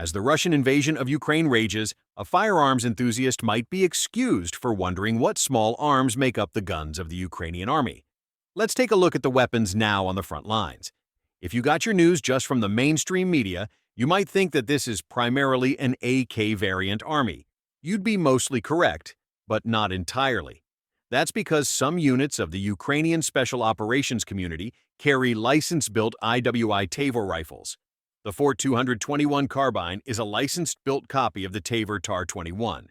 As the Russian invasion of Ukraine rages, a firearms enthusiast might be excused for wondering what small arms make up the guns of the Ukrainian army. Let's take a look at the weapons now on the front lines. If you got your news just from the mainstream media, you might think that this is primarily an AK variant army. You'd be mostly correct, but not entirely. That's because some units of the Ukrainian Special Operations community carry license-built IWI Tavor rifles. The Fort 221 carbine is a licensed-built copy of the Tavor TAR-21.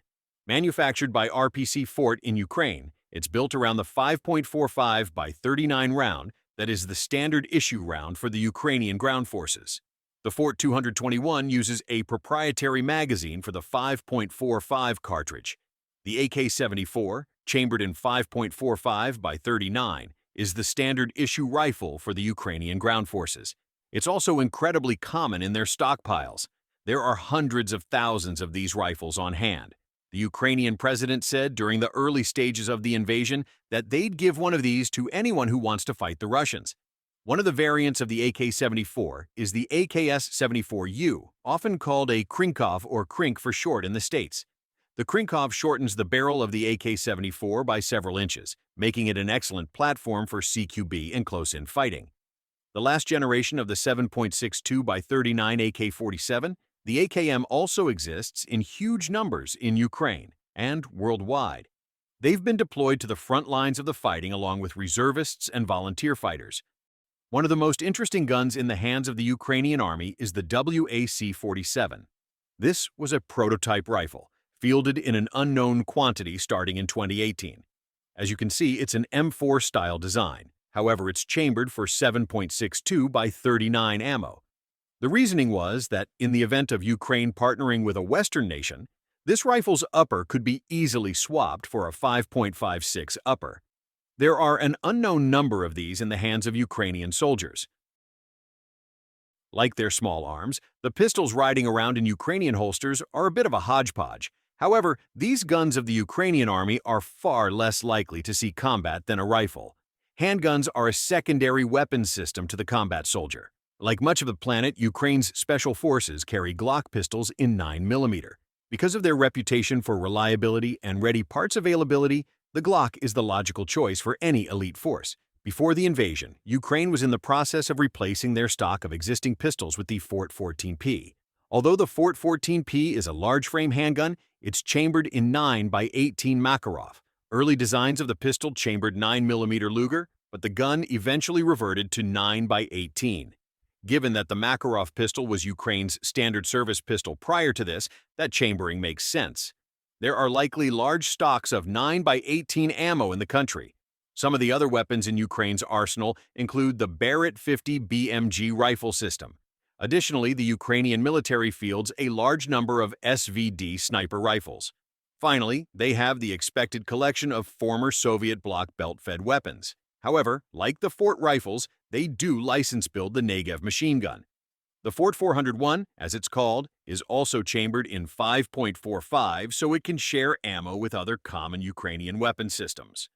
Manufactured by RPC Fort in Ukraine, it's built around the 5.45 by 39 round that is the standard issue round for the Ukrainian ground forces. The Fort 221 uses a proprietary magazine for the 5.45 cartridge. The AK-74, chambered in 5.45 by 39, is the standard issue rifle for the Ukrainian ground forces. It's also incredibly common in their stockpiles. There are hundreds of thousands of these rifles on hand. The Ukrainian president said during the early stages of the invasion that they'd give one of these to anyone who wants to fight the Russians. One of the variants of the AK-74 is the AKS-74U, often called a Krinkov or Krink for short in the States. The Krinkov shortens the barrel of the AK-74 by several inches, making it an excellent platform for CQB and close-in fighting. The last generation of the 7.62 by 39 AK-47, the AKM also exists in huge numbers in Ukraine and worldwide. They've been deployed to the front lines of the fighting along with reservists and volunteer fighters. One of the most interesting guns in the hands of the Ukrainian army is the WAC-47. This was a prototype rifle, fielded in an unknown quantity starting in 2018. As you can see, it's an M4 style design. However, it's chambered for 7.62 by 39 ammo. The reasoning was that in the event of Ukraine partnering with a Western nation, this rifle's upper could be easily swapped for a 5.56 upper. There are an unknown number of these in the hands of Ukrainian soldiers. Like their small arms, the pistols riding around in Ukrainian holsters are a bit of a hodgepodge. However, these guns of the Ukrainian army are far less likely to see combat than a rifle. Handguns are a secondary weapons system to the combat soldier. Like much of the planet, Ukraine's special forces carry Glock pistols in 9mm. Because of their reputation for reliability and ready parts availability, the Glock is the logical choice for any elite force. Before the invasion, Ukraine was in the process of replacing their stock of existing pistols with the Fort 14P. Although the Fort 14P is a large-frame handgun, it's chambered in 9 by 18 Makarov. Early designs of the pistol chambered 9mm Luger, but the gun eventually reverted to 9 by 18. Given that the Makarov pistol was Ukraine's standard service pistol prior to this, that chambering makes sense. There are likely large stocks of 9 by 18 ammo in the country. Some of the other weapons in Ukraine's arsenal include the Barrett 50 BMG rifle system. Additionally, the Ukrainian military fields a large number of SVD sniper rifles. Finally, they have the expected collection of former Soviet bloc belt-fed weapons. However, like the Fort rifles, they do license-build the Negev machine gun. The Fort 401, as it's called, is also chambered in 5.45 so it can share ammo with other common Ukrainian weapon systems.